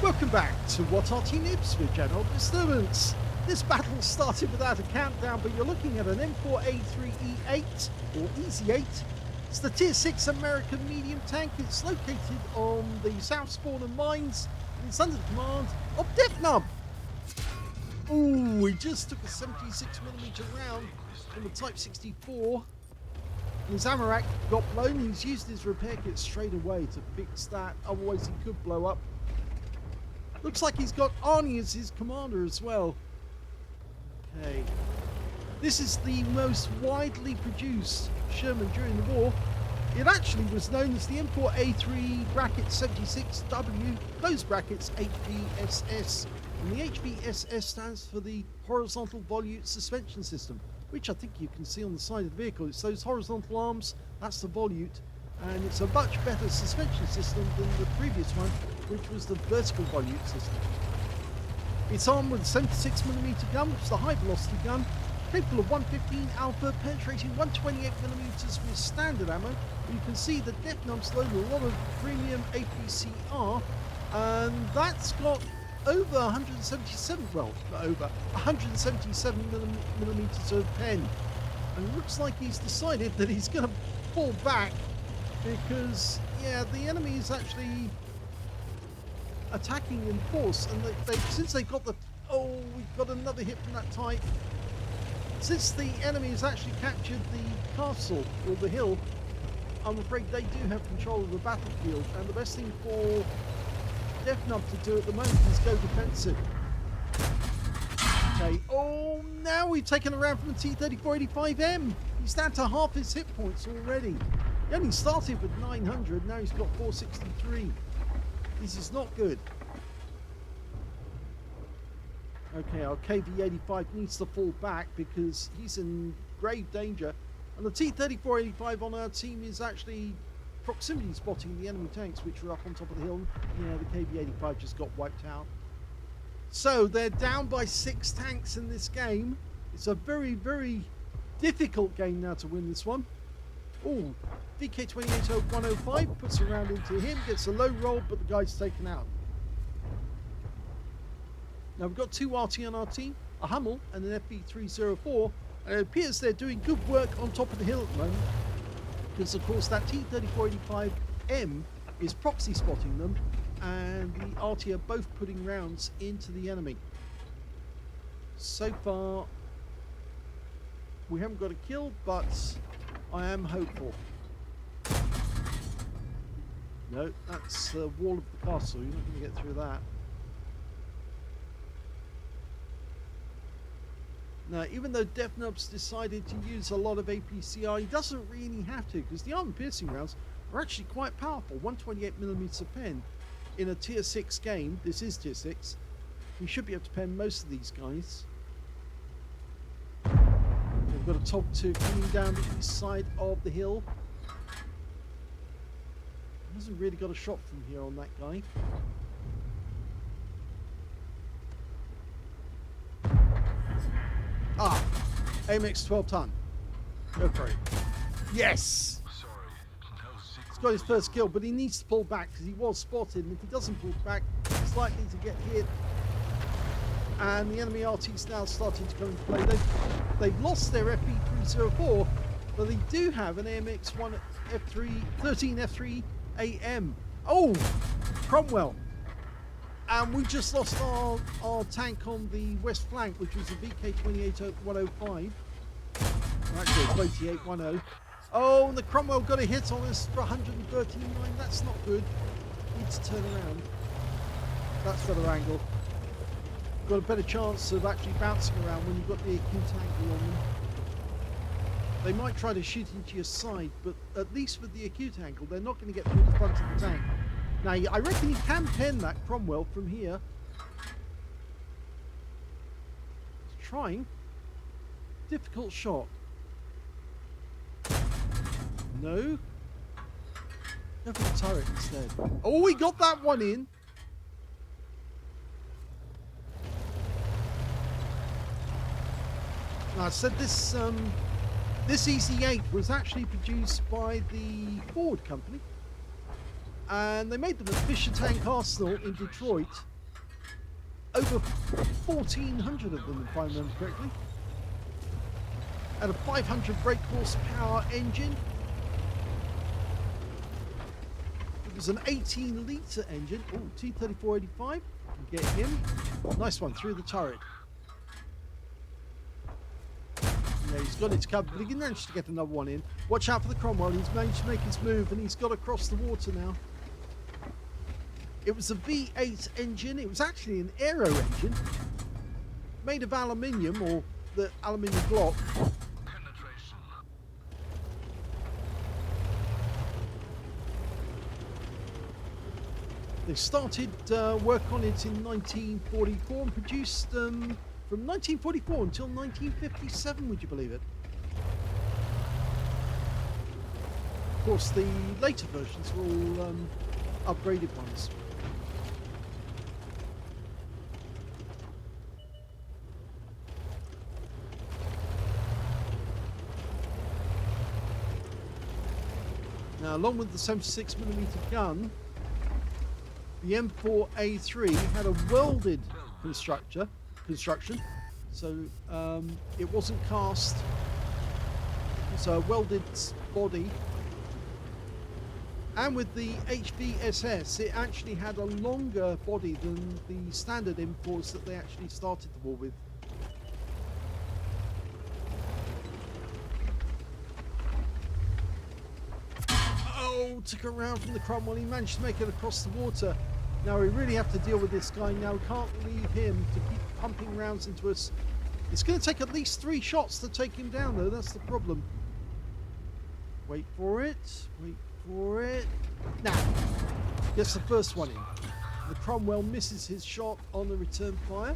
Welcome back to What Arty Noobs with General Disturbance. This battle started without a countdown, but you're looking at an M4A3E8 or Easy 8. It's the Tier 6 American medium tank. It's located on the South Spawn and Mines, and it's under the command of Deathnub. Ooh, he just took a 76mm round from the Type 64. His ammo rack got blown. He's used his repair kit straight away to fix that, otherwise he could blow up. Looks like he's got Arty as his commander as well. Okay. This is the most widely produced Sherman during the war. It actually was known as the M4A3E8 close brackets HVSS. And the HVSS stands for the Horizontal Volute Suspension System, which I think you can see on the side of the vehicle. It's those horizontal arms, that's the volute, and it's a much better suspension system than the previous one, which was the vertical volute system. It's armed with a 76mm gun, which is the high velocity gun, capable of 115 alpha, penetrating 128mm with standard ammo. You can see the Deathnub's loaded a lot of premium APCR, and that's got over 177, well, not over, 177mm of pen. And it looks like he's decided that he's going to fall back because, yeah, the enemy is actually attacking in force, and since they got the, oh, we've got another hit from that type. Since the enemy has actually captured the castle, or the hill, I'm afraid they do have control of the battlefield, and the best thing for Deathnub to do at the moment is go defensive. Okay, oh, now we've taken a round from the T-3485M. He's down to half his hit points already. He only started with 900, now he's got 463. This is not good. Okay, our KV-85 needs to fall back because he's in grave danger. And the T-3485 on our team is actually proximity spotting the enemy tanks, which are up on top of the hill. Yeah, the KV-85 just got wiped out. So they're down by 6 tanks in this game. It's a very, very difficult game now to win this one. Oh, VK28105 puts a round into him, gets a low roll, but the guy's taken out. Now we've got 2 Arty on our team, a Hummel and an FB304, and it appears they're doing good work on top of the hill at the moment, because of course that T-3485M is proxy spotting them, and the Arty are both putting rounds into the enemy. So far, we haven't got a kill, but I am hopeful. No, that's the wall of the castle. You're not going to get through that. Now, even though Deathnub's decided to use a lot of APCR, he doesn't really have to, because the armor-piercing rounds are actually quite powerful. 128mm pen in a Tier 6 game. This is Tier 6. We should be able to pen most of these guys. We've got a top 2 coming down the east side of the hill. Hasn't really got a shot from here on that guy. Ah, AMX 12 ton. Go for it. Yes! He's got his first kill, but he needs to pull back because he was spotted, and if he doesn't pull back, he's likely to get hit. And the enemy RT's now starting to come into play. They've lost their FB304, but they do have an AMX 13 F3 AM. Oh, Cromwell. And we just lost our tank on the west flank, which was a VK28105. Actually, it's 2810. Oh, and the Cromwell got a hit on us for 139. That's not good. Need to turn around. That's better angle. Got a better chance of actually bouncing around when you've got the acute angle on them. They might try to shoot into your side, but at least with the acute angle, they're not going to get through the front of the tank. Now, I reckon you can pen that Cromwell from here. He's trying. Difficult shot. No. Go for the turret instead. Oh, we got that one in. Now, I said this Easy 8 was actually produced by the Ford company. And they made them at Fisher Tank Arsenal in Detroit. over 1,400 of them, if I remember correctly. And a 500 brake horsepower engine. It was an 18-litre engine. Oh, T-3485. Get him. Nice one through the turret. Yeah, he's got it covered, but he managed to get another one in. Watch out for the Cromwell. He's managed to make his move, and he's got across the water now. It was a V8 engine. It was actually an aero engine made of aluminium, or the aluminium block. They started work on it in 1944 and produced from 1944 until 1957, would you believe it? Of course, the later versions were all upgraded ones. Now, along with the 76mm gun, the M4A3 had a welded construction, so it wasn't cast. It's a welded body. And with the HVSS, it actually had a longer body than the standard M4s that they actually started the war with. Oh, took a round from the Cromwell. He managed to make it across the water. Now we really have to deal with this guy now. We can't leave him to keep pumping rounds into us. It's going to take at least 3 shots to take him down, though. That's the problem. Wait for it. Wait for it. Now, gets the first one in. The Cromwell misses his shot on the return fire.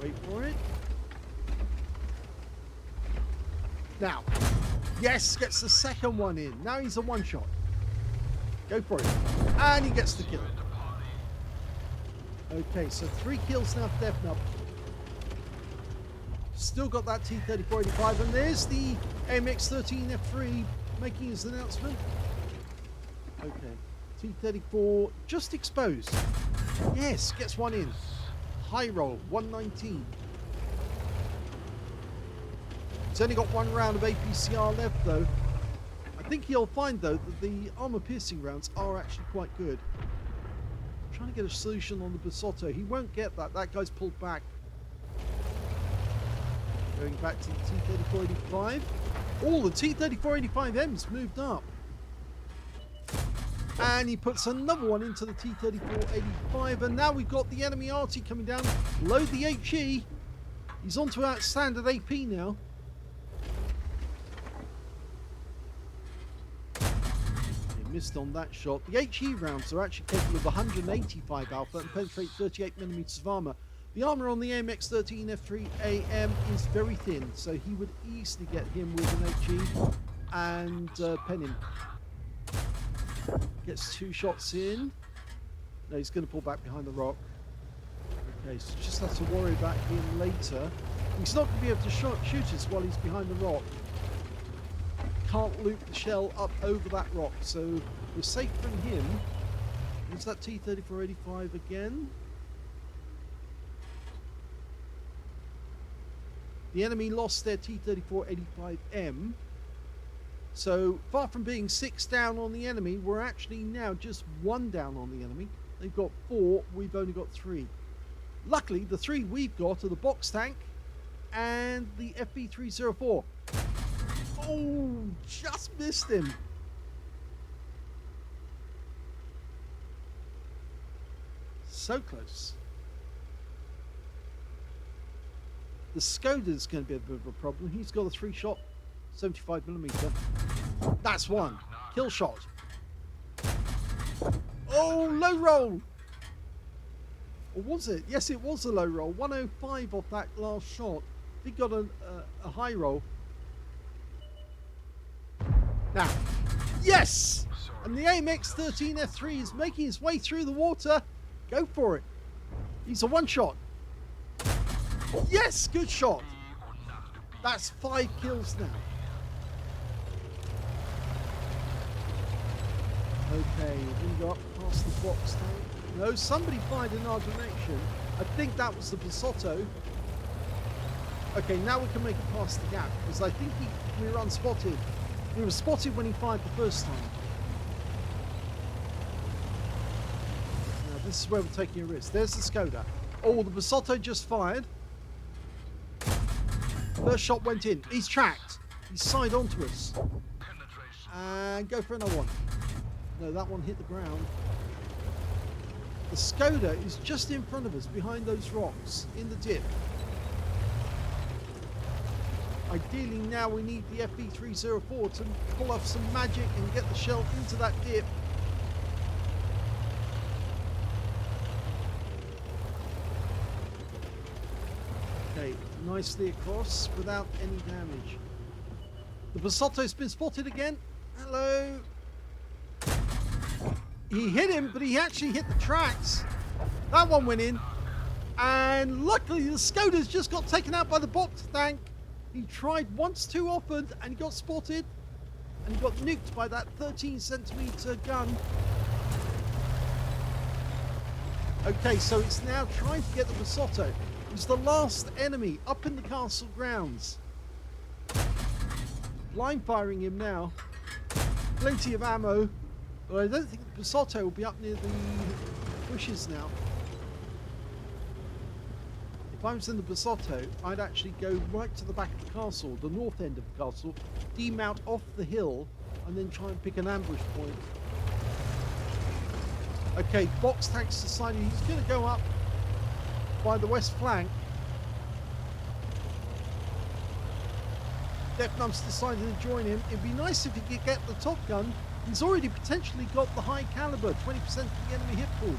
Wait for it. Now, yes, gets the second one in. Now he's a one-shot. Go for it. And he gets the kill. Okay, so 3 kills now for Deathnub. Still got that T-3485, and there's the MX-13F3 making his announcement. Okay, T-34 just exposed. Yes, gets one in. High roll, 119. He's only got 1 round of APCR left, though. I think you'll find, though, that the armor-piercing rounds are actually quite good. I'm trying to get a solution on the Basotto. He won't get that. That guy's pulled back. Going back to the T-3485. Oh, the T-3485M's moved up. And he puts another one into the T-3485. And now we've got the enemy Arty coming down. Load the HE. He's onto our standard AP now. Missed on that shot. The HE rounds are actually capable of 185 alpha and penetrate 38mm of armor. The armor on the MX-13F3AM is very thin, so he would easily get him with an HE and pen him. Gets 2 shots in. No, he's going to pull back behind the rock. Okay, so just have to worry about him later. He's not going to be able to shoot us while he's behind the rock. Can't loop the shell up over that rock, so we're safe from him. There's that T-3485 again. The enemy lost their T-3485M. So far from being 6 down on the enemy, we're actually now just 1 down on the enemy. They've got 4, we've only got 3. Luckily, the 3 we've got are the box tank and the FV304. Oh, just missed him. So close. The Skoda's going to be a bit of a problem. He's got a 3-shot 75mm. That's one. Kill shot. Oh, low roll. Or was it? Yes, it was a low roll. 105 off that last shot. He got a high roll. Now, yes! And the AMX-13F3 is making his way through the water. Go for it. He's a 1-shot. Yes, good shot. That's 5 kills now. Okay, we're going to go up past the box tank. No, somebody fired in our direction. I think that was the Basotto. Okay, now we can make it past the gap, because I think we were unspotted. We were spotted when he fired the first time. Now, this is where we're taking a risk. There's the Skoda. Oh, the Basotto just fired. First shot went in. He's tracked. He's side onto us. And go for another one. No, that one hit the ground. The Skoda is just in front of us, behind those rocks, in the dip. Ideally now we need the FV304 to pull off some magic and get the shell into that dip. Okay, nicely across without any damage. The Basotto's been spotted again. Hello. He hit him, but he actually hit the tracks. That one went in. And luckily the Skoda's just got taken out by the box tank. He tried once too often and he got spotted. And he got nuked by that 13cm gun. Okay, so it's now trying to get the Basotto. It's the last enemy up in the castle grounds. Blind firing him now. Plenty of ammo. But I don't think the Basotto will be up near the bushes now. If I was in the Basotto, I'd actually go right to the back of the castle, the north end of the castle, demount off the hill, and then try and pick an ambush point. Okay, box tank's decided he's going to go up by the west flank. Deathnub's decided to join him. It'd be nice if he could get the top gun. He's already potentially got the high caliber, 20% of the enemy hit pool.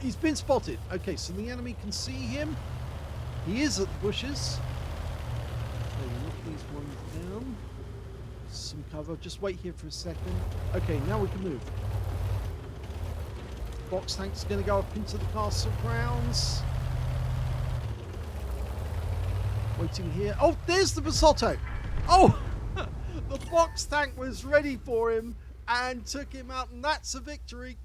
He's been spotted. Okay, so the enemy can see him. He is at the bushes. Okay, knock these ones down. Some cover. Just wait here for a second. Okay, now we can move. Box tank's going to go up into the castle grounds. Waiting here. Oh, there's the Basotto. Oh, the box tank was ready for him and took him out, and that's a victory.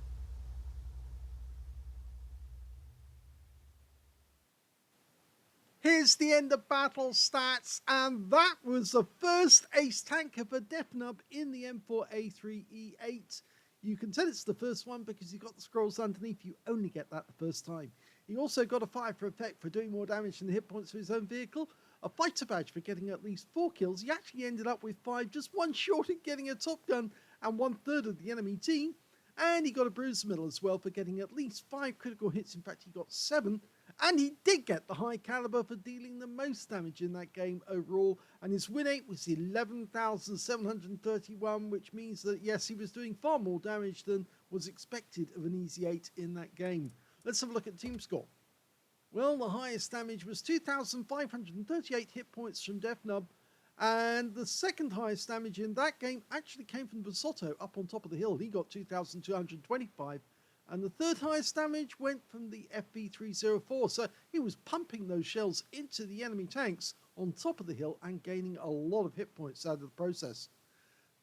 Here's the end of battle stats, and that was the first ace tanker for Deathnub in the M4A3E8. You can tell it's the first one because you got the scrolls underneath. You only get that the first time. He also got a fire for effect for doing more damage than the hit points of his own vehicle, a fighter badge for getting at least 4 kills. He actually ended up with 5, just one short of getting a top gun and 1/3 of the enemy team. And he got a bruise medal as well for getting at least 5 critical hits. In fact, he got 7. And he did get the high caliber for dealing the most damage in that game overall. And his win rate was 11,731, which means that, yes, he was doing far more damage than was expected of an easy 8 in that game. Let's have a look at team score. Well, the highest damage was 2,538 hit points from Deathnub. And the second highest damage in that game actually came from Basotto up on top of the hill. He got 2,225. And the third highest damage went from the FV304. So he was pumping those shells into the enemy tanks on top of the hill and gaining a lot of hit points out of the process.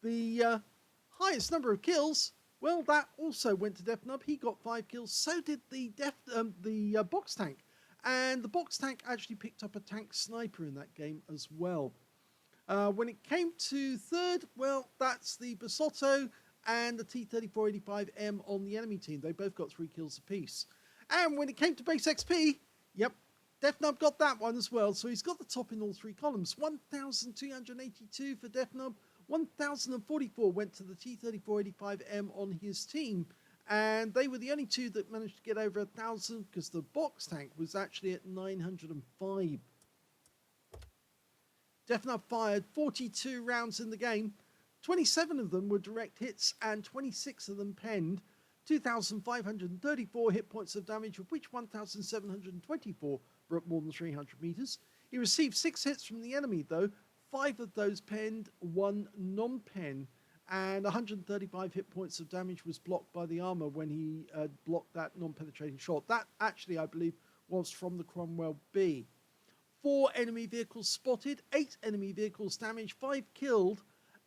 The highest number of kills, well, that also went to Deathnub. He got 5 kills. So did the box tank. And the box tank actually picked up a tank sniper in that game as well. When it came to third, well, that's the Basotto and the T-3485M on the enemy team. They both got 3 kills apiece. And when it came to base XP, yep, Deathnub got that one as well. So he's got the top in all 3 columns. 1,282 for Deathnub. 1,044 went to the T-3485M on his team. And they were the only 2 that managed to get over 1,000 because the box tank was actually at 905. Deathnub fired 42 rounds in the game. 27 of them were direct hits and 26 of them penned. 2,534 hit points of damage, of which 1,724 were at more than 300 meters. He received 6 hits from the enemy, though. 5 of those penned, 1 non-pen, and 135 hit points of damage was blocked by the armor when he blocked that non-penetrating shot. That actually, I believe, was from the Cromwell B. 4 enemy vehicles spotted, 8 enemy vehicles damaged, 5 killed,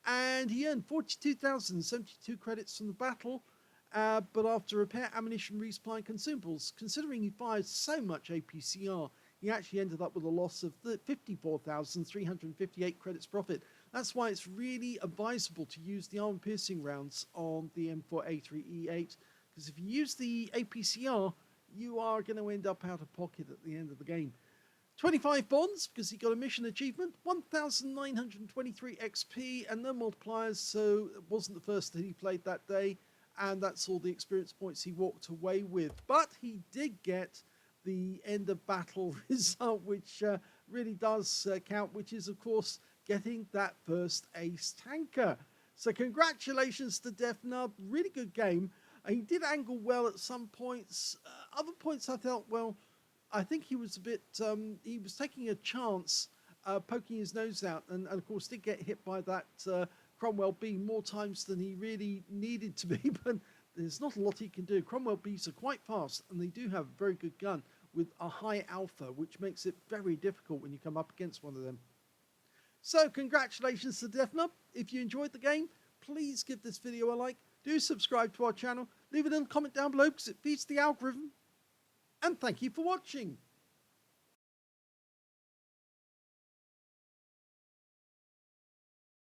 And he earned 42,072 credits from the battle, but after repair, ammunition, resupply, and consumables, considering he fired so much APCR, he actually ended up with a loss of 54,358 credits profit. That's why it's really advisable to use the armor-piercing rounds on the M4A3E8, because if you use the APCR, you are going to end up out of pocket at the end of the game. 25 bonds, because he got a mission achievement, 1,923 XP, and no multipliers, so it wasn't the first that he played that day, and that's all the experience points he walked away with. But he did get the end of battle result, which really does count, which is, of course, getting that first ace tanker. So congratulations to Deathnub, really good game. He did angle well at some points. Other points I felt, well, I think he was a bit, he was taking a chance poking his nose out, and of course did get hit by that Cromwell B more times than he really needed to be, but there's not a lot he can do. Cromwell Bs are quite fast, and they do have a very good gun with a high alpha, which makes it very difficult when you come up against one of them. So congratulations to Deathnub. If you enjoyed the game, please give this video a like. Do subscribe to our channel. Leave a little comment down below because it feeds the algorithm. And thank you for watching.